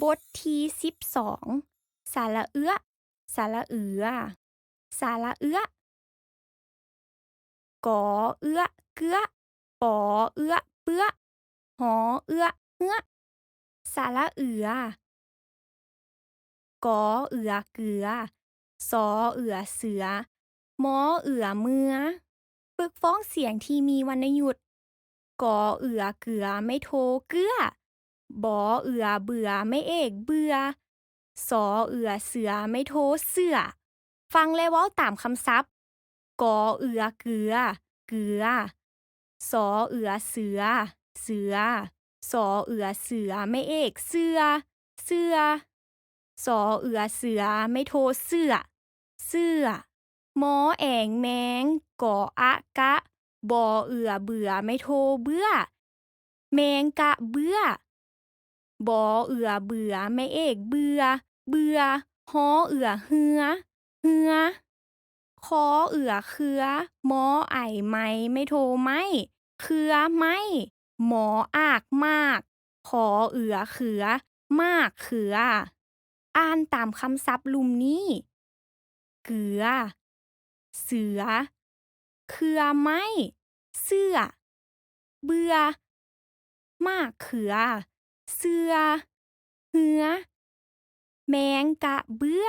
บทที่12สระเอื้อสระเอือสระเอื้อกอเอื้อเกื้อปอเอื้อเปื้อหอเอื้อเฮื้อสระเอือกอเอือเกือสอเอือเสือมอเอือเมือฝึกฟ้องเสียงที่มีวรรณยุกต์กอเอือเกือไม่โทเกื้อบอเอือเบื่อไม่เอกเบื่อสอเอือเสือไม่โทเสือฟังและเว้าตามคำศัพท์กอเอือเกือเกือสอเอือเสือเสือสอเอือเสือไม่เอกเสือเสือสอเอือเสือไม่โทเสือเสื้อมอแองแมงกออะกะบอเอือเบื่อไม่โทเบื่อแมงกะเบื่อบอเอือเบื่อไม่เอกเบื่อเบื่อฮอเอือเหือเหือคอเอือเคือ มอไอไม่ไม่โทไม่เคือไม่หมออากมากขอเอือเขือมากเขืออ่านตามคำศัพท์ลุมนี้เกลือเสือเครือไม้เสื้อเบื่อมากเขือเสือเหือแมงกะเบื่อ